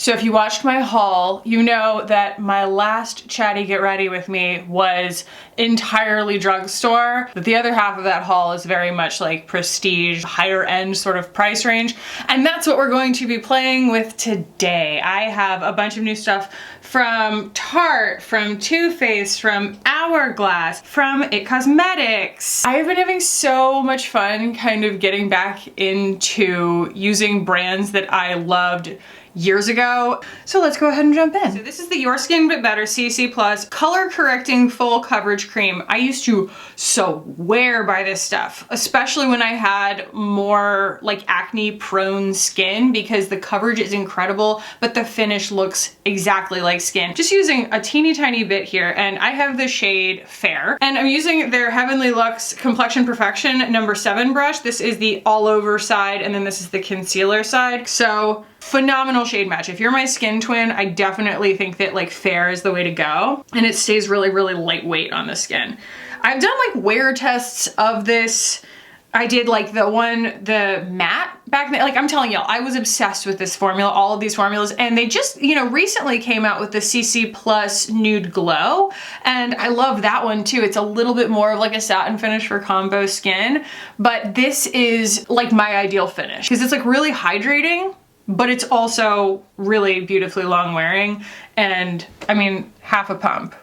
So if you watched my haul, you know that my last chatty get ready with me was entirely drugstore. But the other half of that haul is very much like prestige, higher end sort of price range. And that's what we're going to be playing with today. I have a bunch of new stuff from Tarte, from Too Faced, from Hourglass, from It Cosmetics. I've been having so much fun kind of getting back into using brands that I loved years ago. So let's go ahead and jump in. So this is the Your Skin But Better CC Plus Color Correcting Full Coverage Cream. I used to swear by this stuff, especially when I had more like acne prone skin, because the coverage is incredible, but the finish looks exactly like skin. Just using a teeny tiny bit here, and I have the shade Fair, and I'm using their Heavenly Luxe Complexion Perfection number 7 brush. This is the all over side, and then this is the concealer side. So phenomenal shade match. If you're my skin twin, I definitely think that like Fair is the way to go, and it stays really, really lightweight on the skin. I've done like wear tests of this. I did like the matte back then. Like I'm telling y'all, I was obsessed with this formula, all of these formulas, and they just, you know, recently came out with the CC Plus Nude Glow, and I love that one too. It's a little bit more of like a satin finish for combo skin, but this is like my ideal finish because it's like really hydrating, but it's also really beautifully long wearing, and I mean, half a pump.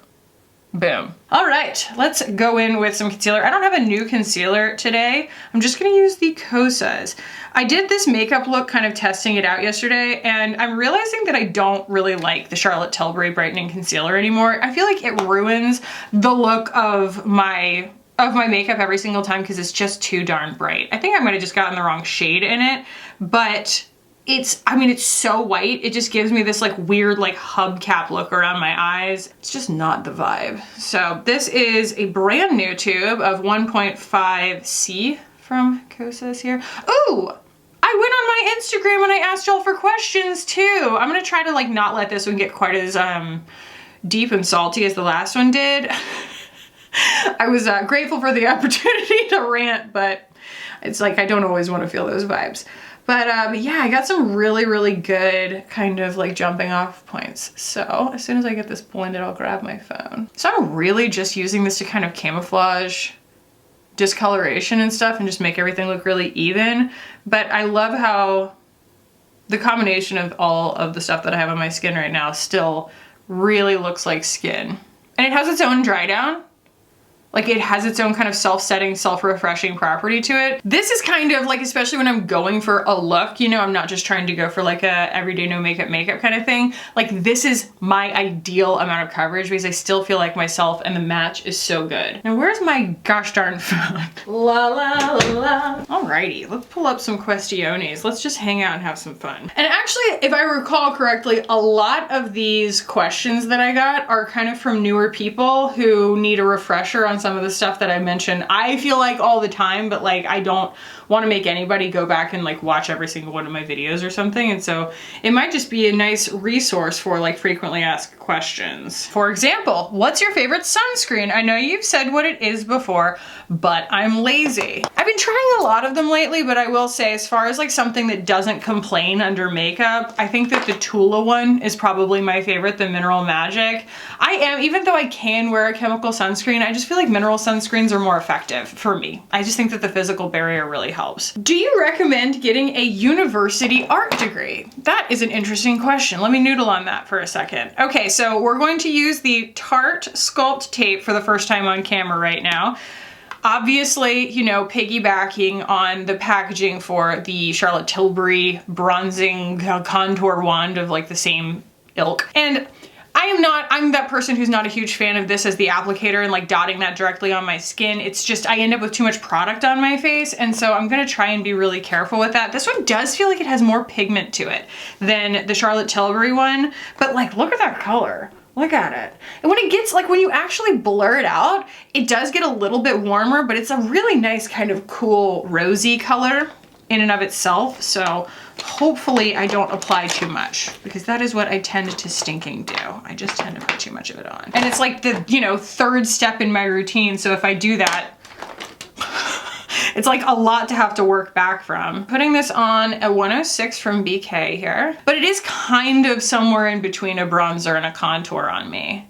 Boom. All right, let's go in with some concealer. I don't have a new concealer today. I'm just gonna use the Kosas. I did this makeup look kind of testing it out yesterday, and I'm realizing that I don't really like the Charlotte Tilbury Brightening Concealer anymore. I feel like it ruins the look of my makeup every single time because it's just too darn bright. I think I might have just gotten the wrong shade in it, but I mean, it's so white. It just gives me this like weird like hubcap look around my eyes. It's just not the vibe. So this is a brand new tube of 1.5C from Kosas here. Ooh, I went on my Instagram and I asked y'all for questions too. I'm gonna try to like not let this one get quite as deep and salty as the last one did. I was grateful for the opportunity to rant, but it's like I don't always want to feel those vibes. But yeah, I got some really, really good kind of like jumping off points. So as soon as I get this blended, I'll grab my phone. So I'm really just using this to kind of camouflage discoloration and stuff and just make everything look really even. But I love how the combination of all of the stuff that I have on my skin right now still really looks like skin. And it has its own dry down. Like it has its own kind of self-setting, self-refreshing property to it. This is kind of like, especially when I'm going for a look, you know, I'm not just trying to go for like a everyday no makeup kind of thing. Like this is my ideal amount of coverage because I still feel like myself and the match is so good. Now where's my gosh darn phone? La la la. Alrighty, let's pull up some questiones. Let's just hang out and have some fun. And actually, if I recall correctly, a lot of these questions that I got are kind of from newer people who need a refresher on some of the stuff that I mentioned. I feel like all the time, but like I don't want to make anybody go back and like watch every single one of my videos or something. And so it might just be a nice resource for like frequently asked questions. For example, what's your favorite sunscreen? I know you've said what it is before, but I'm lazy. I've been trying a lot of them lately, but I will say as far as like something that doesn't complain under makeup, I think that the Tula one is probably my favorite, the Mineral Magic. Even though I can wear a chemical sunscreen, I just feel like mineral sunscreens are more effective for me. I just think that the physical barrier really helps. Do you recommend getting a university art degree? That is an interesting question. Let me noodle on that for a second. Okay, so we're going to use the Tarte Sculpt Tape for the first time on camera right now. Obviously, you know, piggybacking on the packaging for the Charlotte Tilbury bronzing contour wand of like the same ilk. And I'm that person who's not a huge fan of this as the applicator and like dotting that directly on my skin. It's just, I end up with too much product on my face. And so I'm gonna try and be really careful with that. This one does feel like it has more pigment to it than the Charlotte Tilbury one, but like, look at that color. Look at it. And when it gets, like when you actually blur it out, it does get a little bit warmer, but it's a really nice kind of cool rosy color in and of itself. So hopefully I don't apply too much because that is what I tend to stinking do. I just tend to put too much of it on. And it's like the, you know, third step in my routine. So if I do that, It's like a lot to have to work back from. Putting this on a 106 from BK here, but it is kind of somewhere in between a bronzer and a contour on me.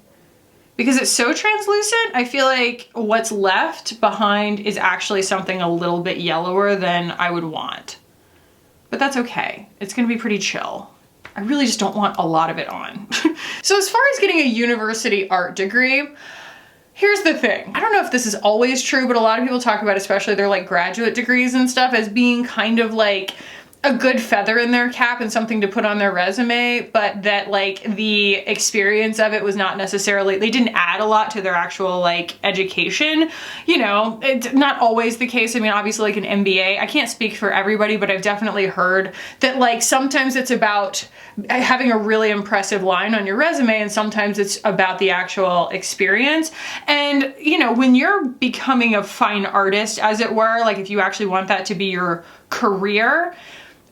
Because it's so translucent, I feel like what's left behind is actually something a little bit yellower than I would want. But that's okay. It's gonna be pretty chill. I really just don't want a lot of it on. So as far as getting a university art degree, here's the thing. I don't know if this is always true, but a lot of people talk about, especially their like graduate degrees and stuff, as being kind of like a good feather in their cap and something to put on their resume, but that like the experience of it was not necessarily, they didn't add a lot to their actual like education. You know, it's not always the case. I mean, obviously like an MBA, I can't speak for everybody, but I've definitely heard that like sometimes it's about having a really impressive line on your resume and sometimes it's about the actual experience. And you know, when you're becoming a fine artist, as it were, like if you actually want that to be your career,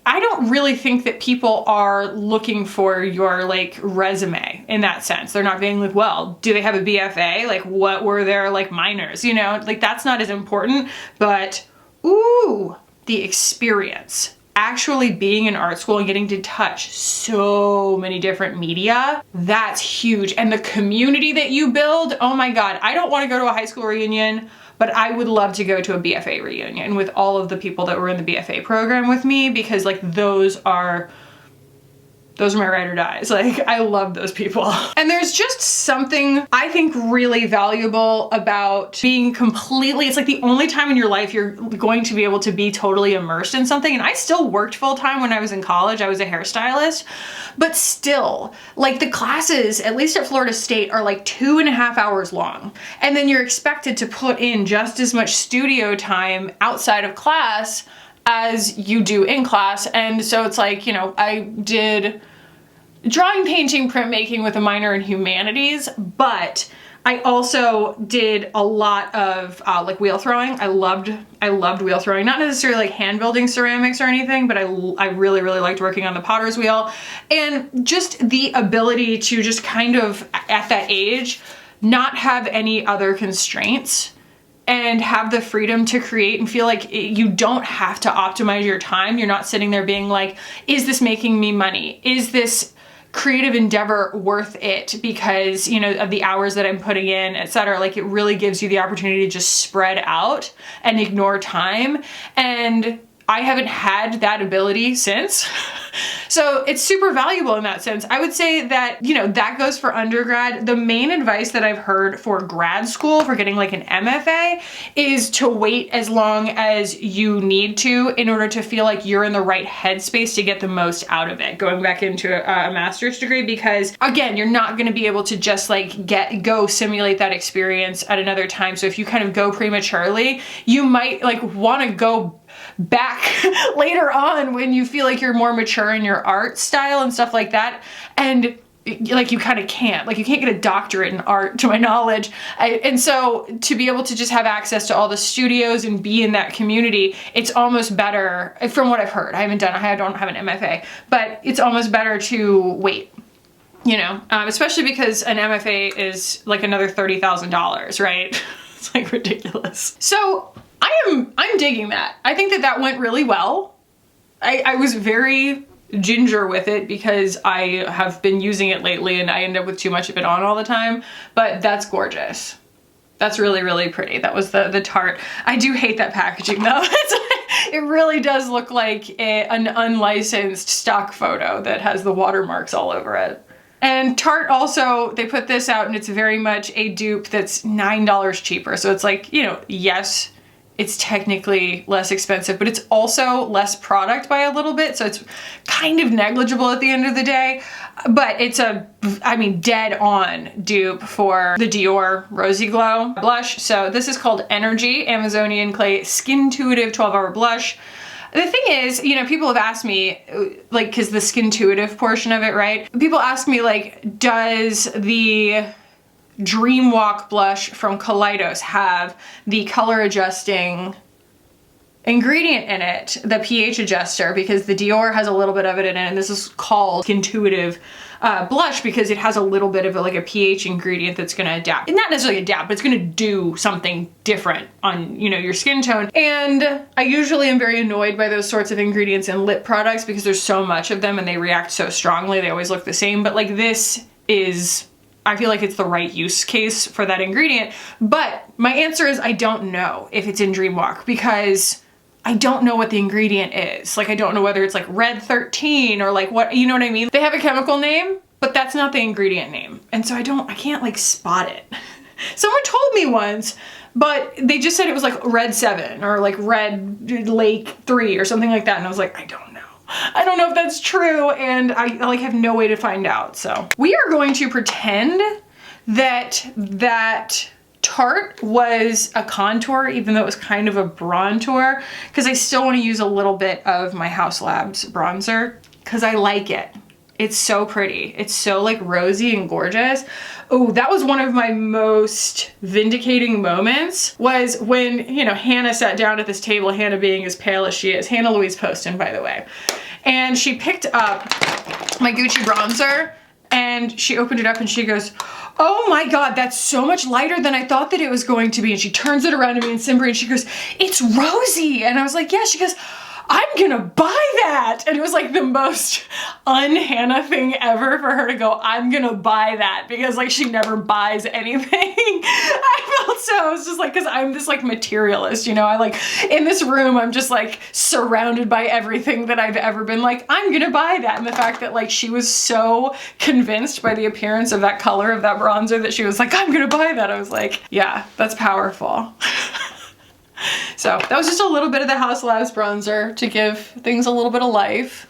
I don't really think that people are looking for your like resume in that sense. They're not being like, well, do they have a BFA? Like what were their like minors? You know, like that's not as important, but ooh, the experience. Actually being in art school and getting to touch so many different media, that's huge. And the community that you build, oh my God, I don't want to go to a high school reunion, but I would love to go to a BFA reunion with all of the people that were in the BFA program with me, because like those are my ride or dies. Like I love those people. And there's just something I think really valuable about being completely, it's like the only time in your life you're going to be able to be totally immersed in something. And I still worked full time when I was in college. I was a hairstylist, but still like the classes, at least at Florida State, are like 2.5 hours long. And then you're expected to put in just as much studio time outside of class as you do in class. And so it's like, you know, I did drawing, painting, printmaking with a minor in humanities, but I also did a lot of like wheel throwing. I loved wheel throwing, not necessarily like hand building ceramics or anything, but I really liked working on the potter's wheel. And just the ability to just kind of at that age, not have any other constraints and have the freedom to create and feel like you don't have to optimize your time. You're not sitting there being like, is this making me money? Is this creative endeavor worth it because, you know, of the hours that I'm putting in, etc. Like it really gives you the opportunity to just spread out and ignore time. And I haven't had that ability since. So it's super valuable in that sense. I would say that, you know, that goes for undergrad. The main advice that I've heard for grad school, for getting like an MFA, is to wait as long as you need to in order to feel like you're in the right headspace to get the most out of it, going back into a master's degree, because again, you're not going to be able to just like go simulate that experience at another time. So if you kind of go prematurely, you might like want to go back later on when you feel like you're more mature in your art style and stuff like that. And like you kind of can't, like you can't get a doctorate in art to my knowledge. And so to be able to just have access to all the studios and be in that community, it's almost better, from what I've heard. I don't have an MFA, but it's almost better to wait, you know, especially because an MFA is like another $30,000, right? It's like ridiculous. So I'm digging that. I think that went really well. I was very ginger with it because I have been using it lately and I end up with too much of it on all the time, but that's gorgeous. That's really pretty. That was the Tarte. I do hate that packaging though. It really does look like an unlicensed stock photo that has the watermarks all over it. And Tarte also, they put this out and it's very much a dupe that's $9 cheaper. So it's like, you know, yes, it's technically less expensive, but it's also less product by a little bit. So it's kind of negligible at the end of the day, but it's dead on dupe for the Dior Rosy Glow blush. So this is called Energy Amazonian Clay Skintuitive 12-Hour Blush. The thing is, you know, people have asked me, like, cause the Skintuitive portion of it, right? People ask me like, does the Dream Walk blush from Kaleidos have the color adjusting ingredient in it, the pH adjuster, because the Dior has a little bit of it in it, and this is called Intuitive blush because it has a little bit of a pH ingredient that's gonna adapt. Not necessarily adapt, but it's gonna do something different on, you know, your skin tone. And I usually am very annoyed by those sorts of ingredients in lip products because there's so much of them and they react so strongly, they always look the same. But like this is, I feel like it's the right use case for that ingredient. But my answer is I don't know if it's in Dreamwalk because I don't know what the ingredient is. Like, I don't know whether it's like Red 13 or like what, you know what I mean? They have a chemical name, but that's not the ingredient name. And so I can't like spot it. Someone told me once, but they just said it was like Red 7 or like Red Lake 3 or something like that. And I was like, I don't know. I don't know if that's true. And I like have no way to find out. So we are going to pretend that Tarte was a contour, even though it was kind of a bronzer, because I still want to use a little bit of my House Labs bronzer because I like it. It's so pretty. It's so like rosy and gorgeous. Oh, that was one of my most vindicating moments was when, you know, Hannah sat down at this table, Hannah being as pale as she is, Hannah Louise Poston, by the way. And she picked up my Gucci bronzer and she opened it up and she goes, oh my God, that's so much lighter than I thought that it was going to be. And she turns it around to me and Simbri and she goes, it's rosy. And I was like, yeah. She goes, I'm gonna buy that. And it was like the most un-Hannah thing ever for her to go, I'm gonna buy that, because like she never buys anything. I was just like, cause I'm this like materialist, you know, I like in this room, I'm just like surrounded by everything that I've ever been like, I'm gonna buy that. And the fact that like she was so convinced by the appearance of that color of that bronzer that she was like, I'm gonna buy that. I was like, yeah, that's powerful. So that was just a little bit of the House Labs bronzer to give things a little bit of life.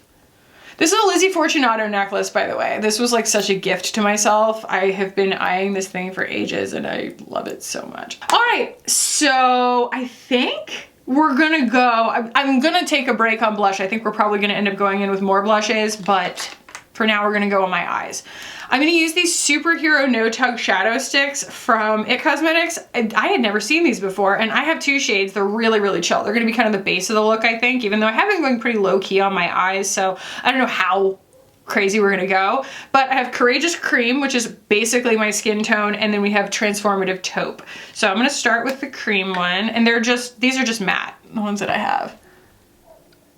This is a Lizzie Fortunato necklace, by the way. This was like such a gift to myself. I have been eyeing this thing for ages and I love it so much. All right, so I think we're gonna go, I'm gonna take a break on blush. I think we're probably gonna end up going in with more blushes, but for now we're gonna go on my eyes. I'm gonna use these Superhero No Tug Shadow Sticks from IT Cosmetics. I had never seen these before, and I have two shades. They're really, really chill. They're gonna be kind of the base of the look, I think, even though I have been going pretty low key on my eyes, so I don't know how crazy we're gonna go. But I have Courageous Cream, which is basically my skin tone, and then we have Transformative Taupe. So I'm gonna start with the cream one, and these are just matte, the ones that I have.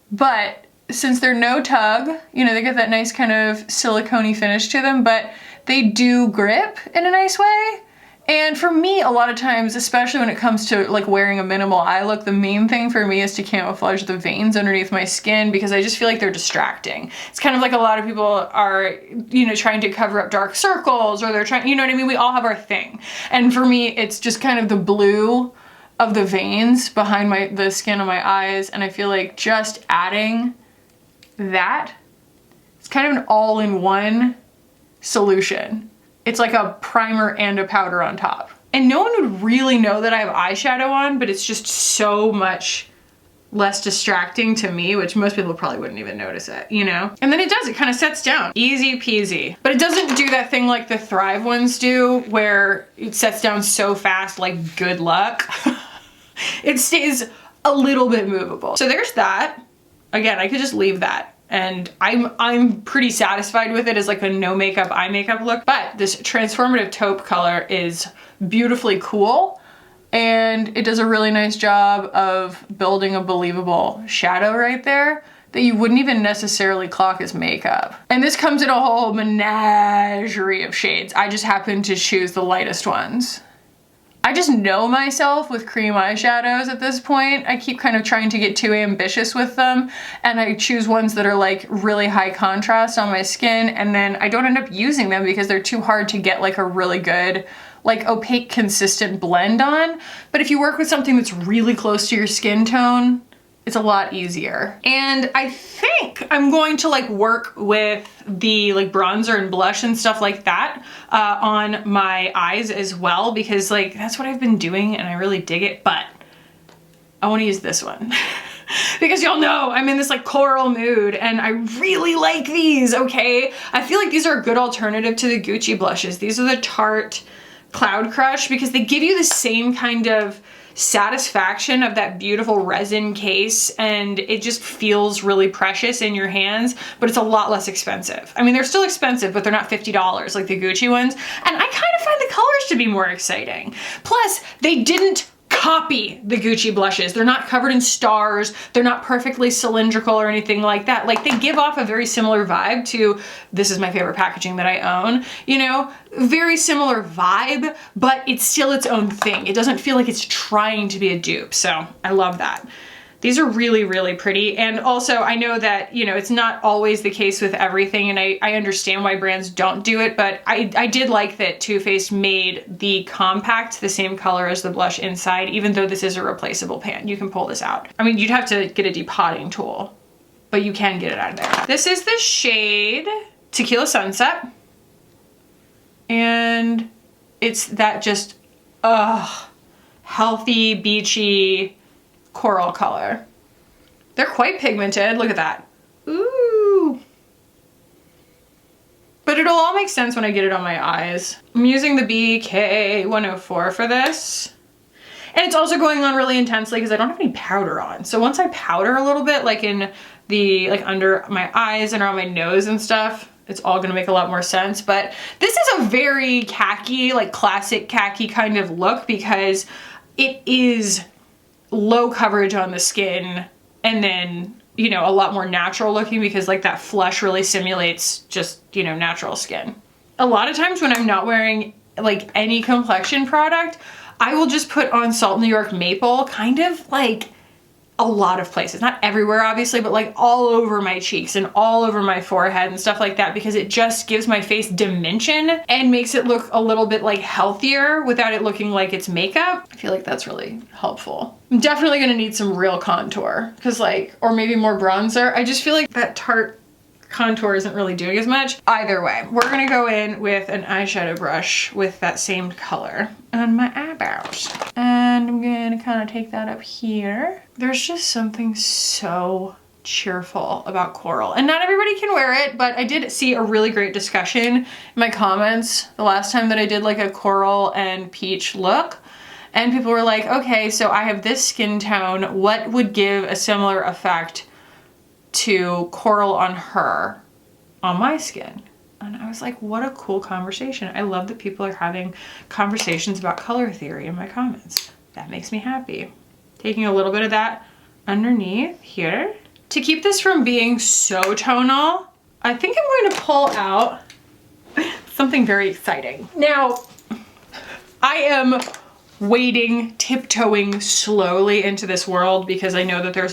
But since they're no tug, you know, they get that nice kind of silicone-y finish to them, but they do grip in a nice way. And for me, a lot of times, especially when it comes to like wearing a minimal eye look, the main thing for me is to camouflage the veins underneath my skin because I just feel like they're distracting. It's kind of like a lot of people are, you know, trying to cover up dark circles, or they're trying, you know what I mean? We all have our thing. And for me, it's just kind of the blue of the veins behind the skin of my eyes. And I feel like just adding that, it's kind of an all-in-one solution. It's like a primer and a powder on top. And no one would really know that I have eyeshadow on, but it's just so much less distracting to me, which most people probably wouldn't even notice it, you know? And then it kind of sets down. Easy peasy. But it doesn't do that thing like the Thrive ones do, where it sets down so fast, like good luck. It stays a little bit movable. So there's that. Again, I could just leave that. And I'm pretty satisfied with it as like a no makeup eye makeup look. But this Transformative Taupe color is beautifully cool. And it does a really nice job of building a believable shadow right there that you wouldn't even necessarily clock as makeup. And this comes in a whole menagerie of shades. I just happen to choose the lightest ones. I just know myself with cream eyeshadows at this point. I keep kind of trying to get too ambitious with them, and I choose ones that are like really high contrast on my skin, and then I don't end up using them because they're too hard to get like a really good, like opaque, consistent blend on. But if you work with something that's really close to your skin tone, it's a lot easier. And I think I'm going to like work with the like bronzer and blush and stuff like that on my eyes as well, because like that's what I've been doing and I really dig it. But I want to use this one because y'all know I'm in this like coral mood and I really like these, okay? I feel like these are a good alternative to the Gucci blushes. These are the Tarte Cloud Crush because they give you the same kind of satisfaction of that beautiful resin case, and it just feels really precious in your hands, but it's a lot less expensive. I mean, they're still expensive, but they're not $50 like the Gucci ones. And I kind of find the colors to be more exciting. Plus, they didn't copy the Gucci blushes. They're not covered in stars. They're not perfectly cylindrical or anything like that. Like, they give off a very similar vibe to, this is my favorite packaging that I own, you know, very similar vibe, but it's still its own thing. It doesn't feel like it's trying to be a dupe. So I love that. These are really, really pretty. And also I know that, you know, it's not always the case with everything, and I understand why brands don't do it, but I did like that Too Faced made the compact the same color as the blush inside, even though this is a replaceable pan. You can pull this out. I mean, you'd have to get a depotting tool, but you can get it out of there. This is the shade Tequila Sunset. And it's that just, healthy, beachy, coral color. They're quite pigmented. Look at that. Ooh. But it'll all make sense when I get it on my eyes. I'm using the BK104 for this. And it's also going on really intensely because I don't have any powder on. So once I powder a little bit, like in the, like under my eyes and around my nose and stuff, it's all gonna make a lot more sense. But this is a very khaki, like classic khaki kind of look, because it is low coverage on the skin, and then, you know, a lot more natural looking, because like that flush really simulates just, you know, natural skin. A lot of times when I'm not wearing like any complexion product, I will just put on Salt New York Maple, kind of like a lot of places, not everywhere obviously, but like all over my cheeks and all over my forehead and stuff like that, because it just gives my face dimension and makes it look a little bit like healthier without it looking like it's makeup. I feel like that's really helpful. I'm definitely gonna need some real contour, because like, or maybe more bronzer. I just feel like that Tarte contour isn't really doing as much. Either way, we're gonna go in with an eyeshadow brush with that same color on my eyebrows. And I'm gonna kind of take that up here. There's just something so cheerful about coral, and not everybody can wear it, but I did see a really great discussion in my comments the last time that I did like a coral and peach look. And people were like, okay, so I have this skin tone, what would give a similar effect to coral on her, on my skin? And I was like, what a cool conversation. I love that people are having conversations about color theory in my comments. That makes me happy. Taking a little bit of that underneath here. To keep this from being so tonal, I think I'm going to pull out something very exciting. Now, I am wading, tiptoeing slowly into this world because I know that there's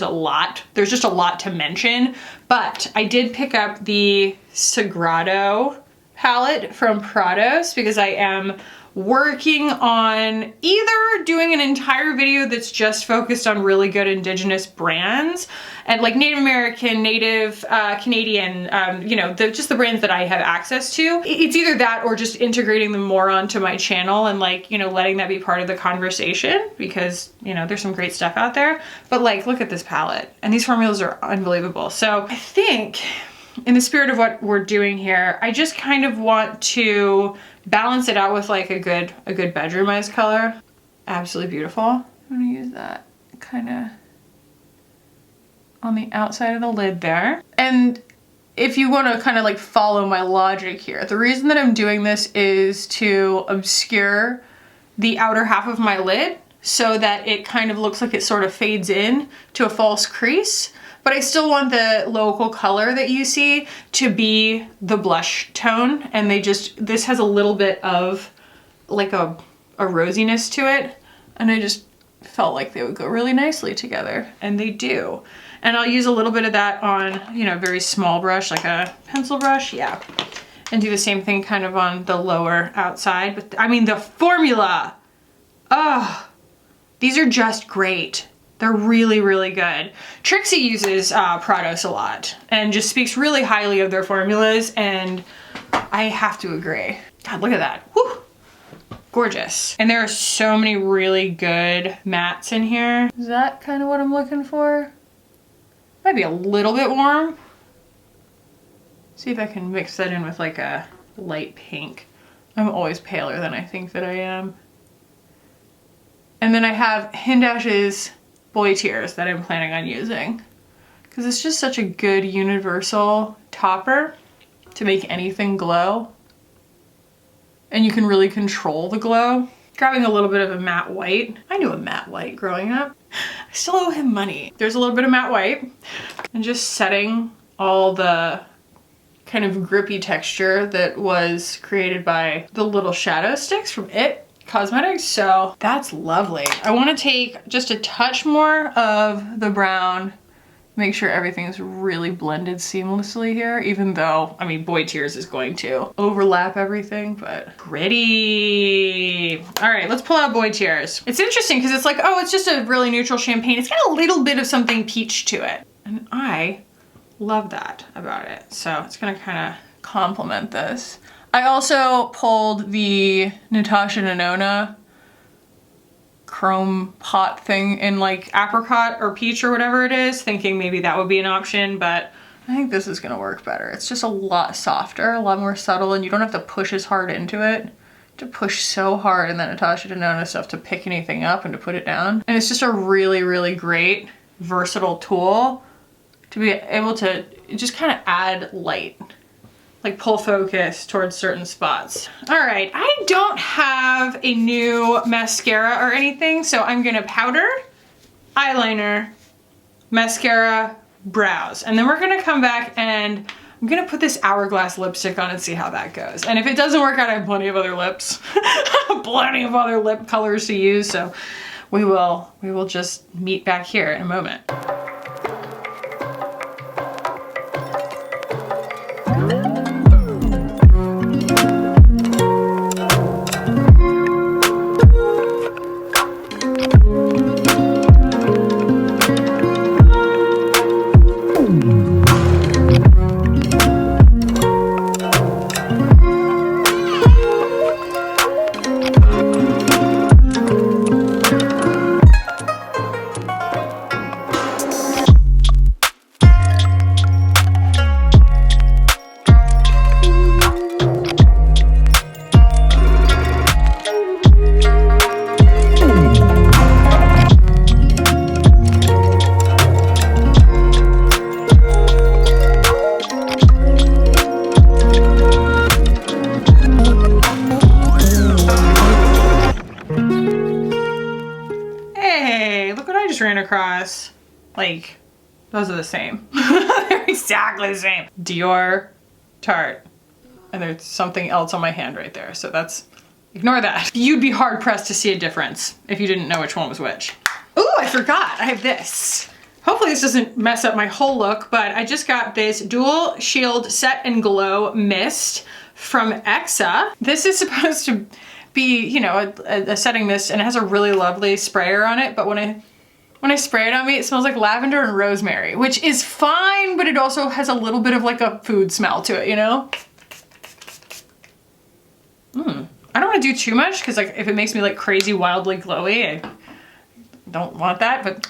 just a lot to mention, but I did pick up the Sagrado palette from Prados because I am working on either doing an entire video that's just focused on really good indigenous brands and like Native American, Native Canadian, you know, just the brands that I have access to. It's either that or just integrating them more onto my channel and like, you know, letting that be part of the conversation, because, you know, there's some great stuff out there. But like, look at this palette, and these formulas are unbelievable. So I think in the spirit of what we're doing here, I just kind of want to balance it out with like a good bedroomized color. Absolutely beautiful. I'm gonna use that kind of on the outside of the lid there. And if you want to kind of like follow my logic here, the reason that I'm doing this is to obscure the outer half of my lid so that it kind of looks like it sort of fades in to a false crease. But I still want the local color that you see to be the blush tone. And this has a little bit of like a rosiness to it. And I just felt like they would go really nicely together, and they do. And I'll use a little bit of that on, you know, a very small brush, like a pencil brush, yeah. And do the same thing kind of on the lower outside. But I mean, the formula, these are just great. They're really, really good. Trixie uses Prados a lot and just speaks really highly of their formulas, and I have to agree. God, look at that. Whew. Gorgeous. And there are so many really good mattes in here. Is that kind of what I'm looking for? Might be a little bit warm. See if I can mix that in with like a light pink. I'm always paler than I think that I am. And then I have Hindash's Boy Tears that I'm planning on using, because it's just such a good universal topper to make anything glow. And you can really control the glow. Grabbing a little bit of a matte white. I knew a matte white growing up. I still owe him money. There's a little bit of matte white, and just setting all the kind of grippy texture that was created by the little shadow sticks from It Cosmetics. So that's lovely. I want to take just a touch more of the brown, make sure everything's really blended seamlessly here, even though, I mean, Boy Tears is going to overlap everything, but pretty. All right, let's pull out Boy Tears. It's interesting because it's like, oh, it's just a really neutral champagne. It's got a little bit of something peach to it. And I love that about it. So it's gonna kind of complement this. I also pulled the Natasha Denona chrome pot thing in like apricot or peach or whatever it is, thinking maybe that would be an option, but I think this is gonna work better. It's just a lot softer, a lot more subtle, and you don't have to push as hard into it. You have to push so hard in that Natasha Denona stuff to pick anything up and to put it down. And it's just a really, really great, versatile tool to be able to just kind of add light, like pull focus towards certain spots. All right, I don't have a new mascara or anything, so I'm gonna powder, eyeliner, mascara, brows. And then we're gonna come back and I'm gonna put this Hourglass lipstick on and see how that goes. And if it doesn't work out, I have plenty of other lips, plenty of other lip colors to use. So we will just meet back here in a moment. Ran across, like, those are the same. They're exactly the same. Dior, Tarte, and there's something else on my hand right there, so that's, ignore that. You'd be hard pressed to see a difference if you didn't know which one was which. Ooh, I forgot, I have this. Hopefully this doesn't mess up my whole look, but I just got this Dual Shield Set and Glow Mist from Exa. This is supposed to be, you know, a setting mist, and it has a really lovely sprayer on it, but when I spray it on me, it smells like lavender and rosemary, which is fine, but it also has a little bit of like a food smell to it, you know? I don't want to do too much because like if it makes me like crazy wildly glowy, I don't want that, but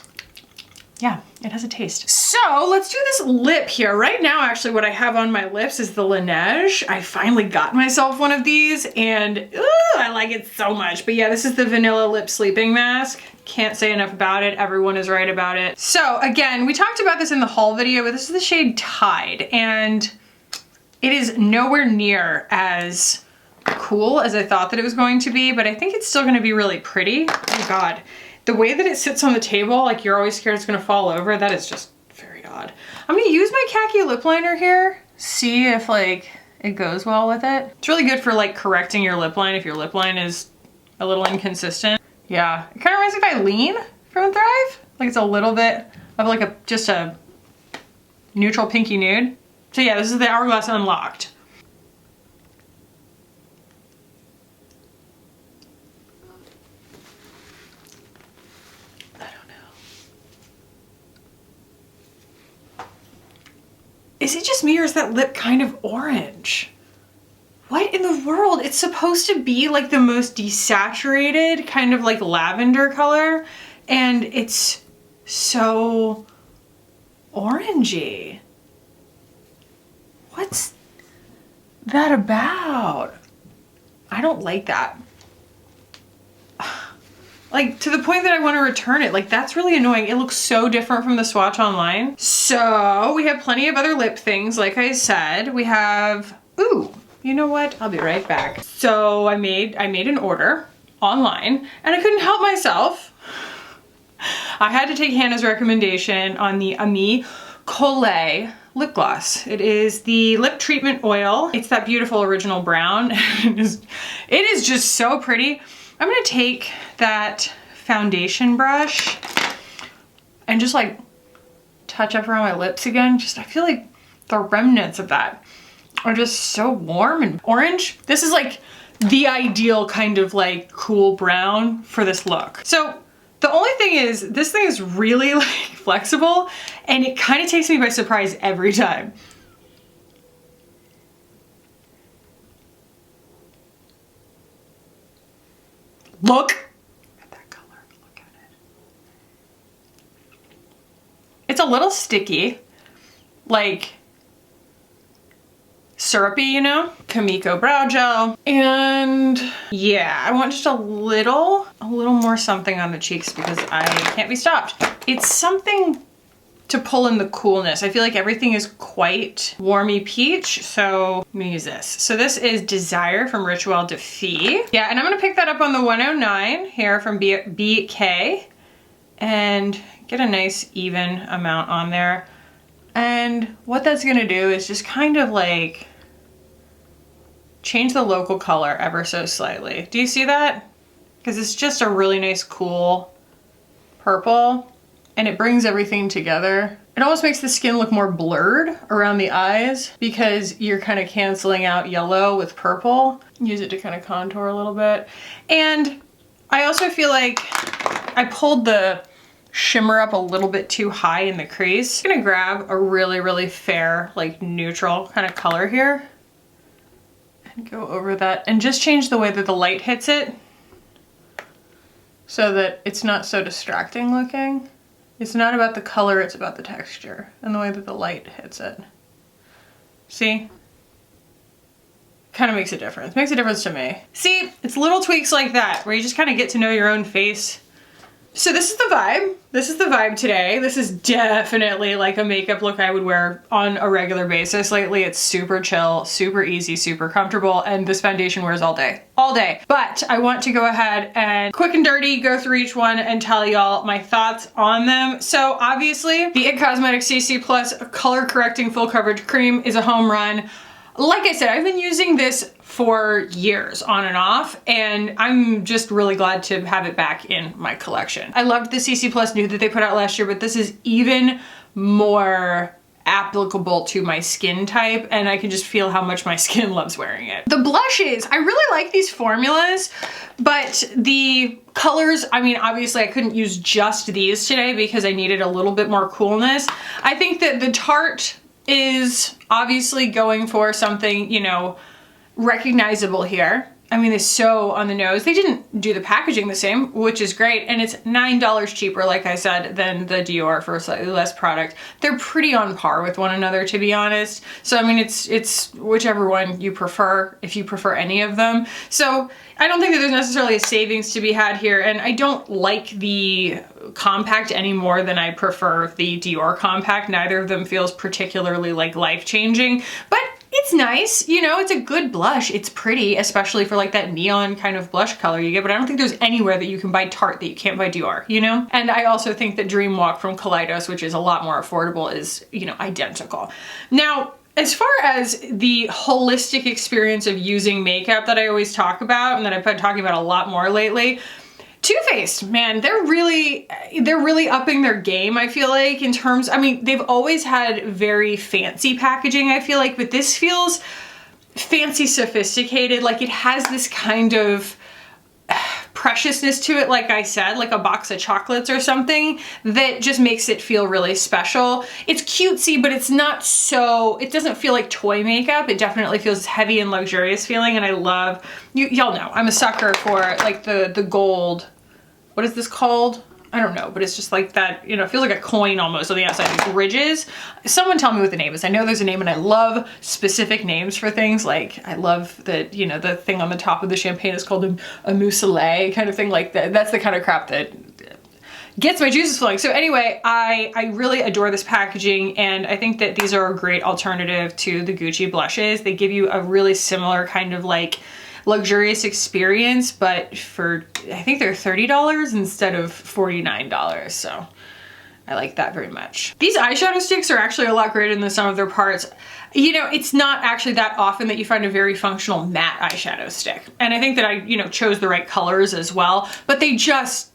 yeah, it has a taste. So let's do this lip here. Right now, actually, what I have on my lips is the Laneige. I finally got myself one of these and ooh, I like it so much. But yeah, this is the Vanilla Lip Sleeping Mask. Can't say enough about it. Everyone is right about it. So again, we talked about this in the haul video, but this is the shade Tide, and it is nowhere near as cool as I thought that it was going to be, but I think it's still gonna be really pretty. Oh God. The way that it sits on the table, like you're always scared it's gonna fall over, that is just very odd. I'm gonna use my khaki lip liner here, see if like it goes well with it. It's really good for like correcting your lip line if your lip line is a little inconsistent. Yeah, it kind of reminds me of Eileen from Thrive. Like it's a little bit of like just a neutral pinky nude. So yeah, this is the Hourglass Unlocked. Is it just me or is that lip kind of orange? What in the world? It's supposed to be like the most desaturated kind of like lavender color, and it's so orangey. What's that about? I don't like that. Like to the point that I want to return it. Like that's really annoying. It looks so different from the swatch online. So we have plenty of other lip things. Like I said, we have, ooh, you know what? I'll be right back. So I made an order online and I couldn't help myself. I had to take Hannah's recommendation on the Ami Collet lip gloss. It is the lip treatment oil. It's that beautiful original brown. It is just so pretty. I'm gonna take that foundation brush and just like touch up around my lips again. I feel like the remnants of that are just so warm and orange. This is like the ideal kind of like cool brown for this look. So the only thing is, this thing is really like flexible and it kind of takes me by surprise every time. Look at that color, look at it. It's a little sticky, like syrupy, you know? Kamiko brow gel. And yeah, I want just a little more something on the cheeks because I can't be stopped. It's something to pull in the coolness. I feel like everything is quite warmy peach, so I'm gonna use this. So this is Desire from Rituel de Fille. Yeah, and I'm gonna pick that up on the 109 here from BK and get a nice even amount on there. And what that's gonna do is just kind of like change the local color ever so slightly. Do you see that? Because it's just a really nice cool purple and it brings everything together. It almost makes the skin look more blurred around the eyes because you're kind of canceling out yellow with purple. Use it to kind of contour a little bit. And I also feel like I pulled the shimmer up a little bit too high in the crease. I'm gonna grab a really, really fair, like neutral kind of color here and go over that and just change the way that the light hits it so that it's not so distracting looking. It's not about the color, it's about the texture and the way that the light hits it. See? Kind of makes a difference. Makes a difference to me. See, it's little tweaks like that where you just kind of get to know your own face. So this is the vibe. This is the vibe today. This is definitely like a makeup look I would wear on a regular basis. Lately it's super chill, super easy, super comfortable, and this foundation wears all day. All day. But I want to go ahead and quick and dirty go through each one and tell y'all my thoughts on them. So obviously the IT Cosmetics CC Plus Color Correcting Full Coverage Cream is a home run. Like I said, I've been using this for years on and off, and I'm just really glad to have it back in my collection. I loved the CC Plus Nude that they put out last year, but this is even more applicable to my skin type, and I can just feel how much my skin loves wearing it. The blushes, I really like these formulas, but the colors, I mean, obviously I couldn't use just these today because I needed a little bit more coolness. I think that the Tarte is obviously going for something, you know, recognizable here. I mean, it's so on the nose. They didn't do the packaging the same, which is great. And it's $9 cheaper, like I said, than the Dior for a slightly less product. They're pretty on par with one another, to be honest. So, I mean, it's whichever one you prefer, if you prefer any of them. So I don't think that there's necessarily a savings to be had here. And I don't like the compact any more than I prefer the Dior compact. Neither of them feels particularly like life-changing, but it's nice, you know, it's a good blush. It's pretty, especially for like that neon kind of blush color you get, but I don't think there's anywhere that you can buy Tarte that you can't buy Dior, you know? And I also think that Dream Walk from Kaleidos, which is a lot more affordable, is, you know, identical. Now, as far as the holistic experience of using makeup that I always talk about and that I've been talking about a lot more lately, Too Faced, man, they're really upping their game, I feel like, in terms, I mean, they've always had very fancy packaging, I feel like, but this feels fancy sophisticated. Like it has this kind of preciousness to it, like I said, like a box of chocolates or something, that just makes it feel really special. It's cutesy, but it's not so, it doesn't feel like toy makeup. It definitely feels heavy and luxurious feeling, and I love, y'all know, I'm a sucker for like the gold, what is this called? I don't know, but it's just like that, you know, it feels like a coin almost on the outside, these ridges. Someone tell me what the name is. I know there's a name, and I love specific names for things. Like I love that, you know, the thing on the top of the champagne is called a mousselet kind of thing like that. That's the kind of crap that gets my juices flowing. So anyway, I really adore this packaging, and I think that these are a great alternative to the Gucci blushes. They give you a really similar kind of like luxurious experience, but for, I think they're $30 instead of $49. So I like that very much. These eyeshadow sticks are actually a lot greater than the sum of their parts. You know, it's not actually that often that you find a very functional matte eyeshadow stick. And I think that I, you know, chose the right colors as well, but they just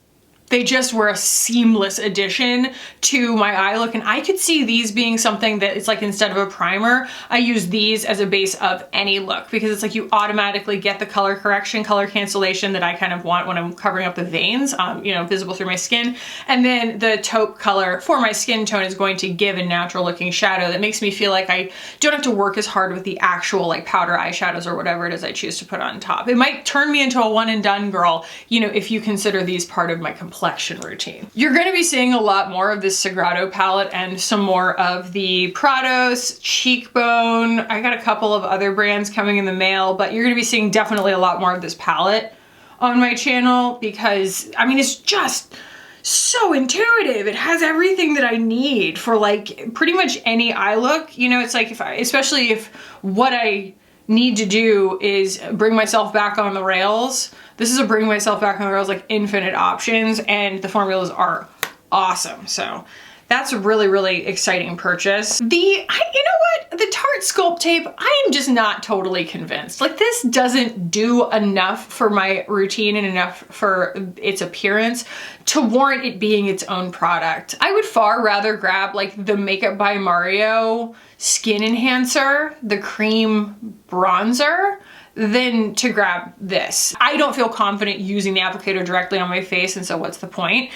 were a seamless addition to my eye look. And I could see these being something that it's like, instead of a primer, I use these as a base of any look, because it's like you automatically get the color correction, color cancellation that I kind of want when I'm covering up the veins, you know, visible through my skin. And then the taupe color for my skin tone is going to give a natural looking shadow that makes me feel like I don't have to work as hard with the actual like powder eyeshadows or whatever it is I choose to put on top. It might turn me into a one and done girl, you know, if you consider these part of my complexion routine. You're going to be seeing a lot more of this Sagrado palette and some more of the Prados, Cheekbone. I got a couple of other brands coming in the mail, but you're going to be seeing definitely a lot more of this palette on my channel, because I mean, it's just so intuitive. It has everything that I need for like pretty much any eye look. You know, it's like especially if what I need to do is bring myself back on the rails. This is a bring myself back on the rails, like infinite options, and the formulas are awesome. So that's a really, really exciting purchase. You know what? The Tarte Sculpt Tape, I am just not totally convinced. Like, this doesn't do enough for my routine and enough for its appearance to warrant it being its own product. I would far rather grab like the Makeup by Mario Skin Enhancer, the cream bronzer, than to grab this. I don't feel confident using the applicator directly on my face, and so what's the point?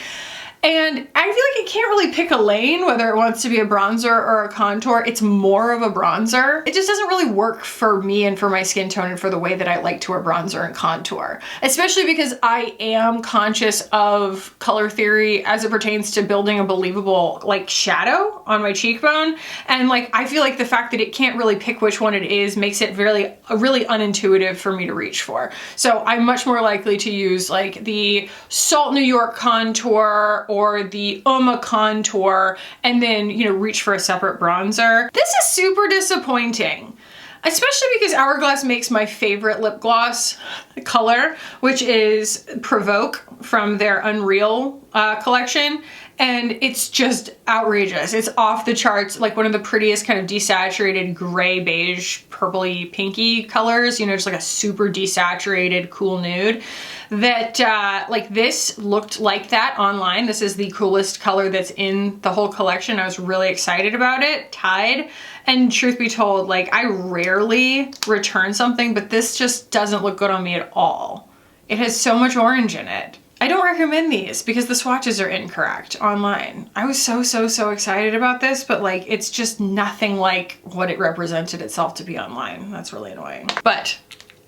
And I feel like it can't really pick a lane, whether it wants to be a bronzer or a contour. It's more of a bronzer. It just doesn't really work for me and for my skin tone and for the way that I like to wear bronzer and contour. Especially because I am conscious of color theory as it pertains to building a believable like shadow on my cheekbone. And like, I feel like the fact that it can't really pick which one it is makes it really unintuitive for me to reach for. So I'm much more likely to use like the Salt New York contour or the Uma contour, and then, you know, reach for a separate bronzer. This is super disappointing, especially because Hourglass makes my favorite lip gloss color, which is Provoke from their Unreal collection. And it's just outrageous. It's off the charts, like one of the prettiest kind of desaturated gray, beige, purpley, pinky colors, you know, just like a super desaturated, cool nude. That like this looked like that online. This is the coolest color that's in the whole collection. I was really excited about it. Tide. And truth be told, like, I rarely return something, but this just doesn't look good on me at all. It has so much orange in it. I don't recommend these because the swatches are incorrect online. I was so excited about this, but like, it's just nothing like what it represented itself to be online. That's really annoying. But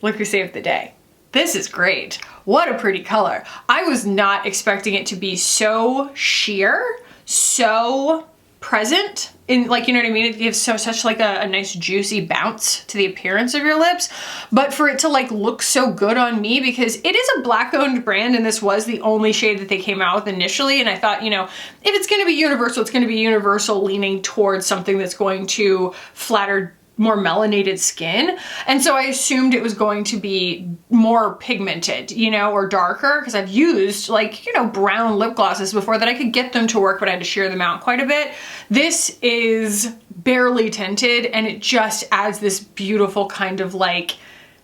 look who saved the day. This is great. What a pretty color. I was not expecting it to be so sheer, so present in, like, you know what I mean? It gives such like a nice juicy bounce to the appearance of your lips, but for it to like look so good on me, because it is a Black owned brand and this was the only shade that they came out with initially. And I thought, you know, if it's going to be universal, it's going to be universal leaning towards something that's going to flatter more melanated skin. And so I assumed it was going to be more pigmented, you know, or darker, because I've used like, you know, brown lip glosses before that I could get them to work, but I had to sheer them out quite a bit. This is barely tinted and it just adds this beautiful kind of like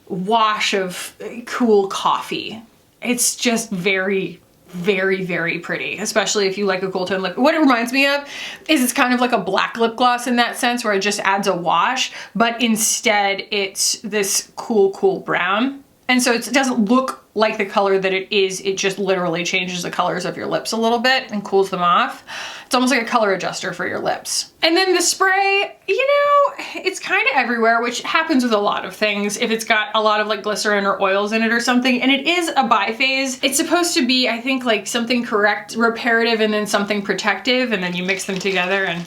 wash of cool coffee. It's just very pretty, especially if you like a cool tone lip. What it reminds me of is it's kind of like a black lip gloss in that sense, where it just adds a wash, but instead it's this cool brown. And so it doesn't look like the color that it is, it just literally changes the colors of your lips a little bit and cools them off. It's almost like a color adjuster for your lips. And then the spray, you know, it's kind of everywhere, which happens with a lot of things. If it's got a lot of like glycerin or oils in it or something, and it is a biphase, it's supposed to be, I think, like something reparative and then something protective, and then you mix them together and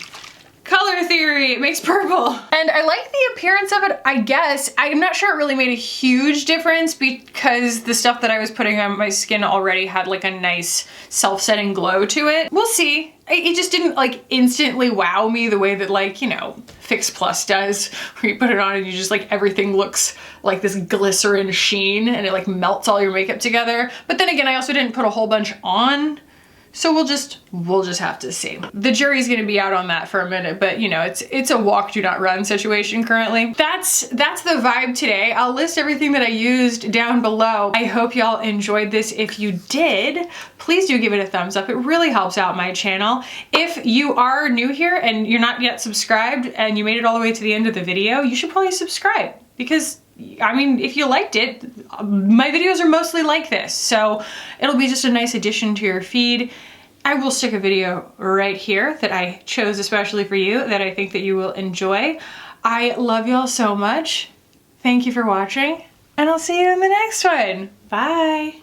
color theory, it makes purple. And I like the appearance of it, I guess. I'm not sure it really made a huge difference because the stuff that I was putting on my skin already had like a nice self-setting glow to it. We'll see. It just didn't like instantly wow me the way that, like, you know, Fix Plus does, where you put it on and you just like everything looks like this glycerin sheen and it like melts all your makeup together. But then again, I also didn't put a whole bunch on. So we'll just have to see. The jury's gonna be out on that for a minute, but you know, it's a walk, do not run situation currently. That's the vibe today. I'll list everything that I used down below. I hope y'all enjoyed this. If you did, please do give it a thumbs up. It really helps out my channel. If you are new here and you're not yet subscribed and you made it all the way to the end of the video, you should probably subscribe, because I mean, if you liked it, my videos are mostly like this, so it'll be just a nice addition to your feed. I will stick a video right here that I chose especially for you that I think that you will enjoy. I love y'all so much. Thank you for watching, and I'll see you in the next one. Bye.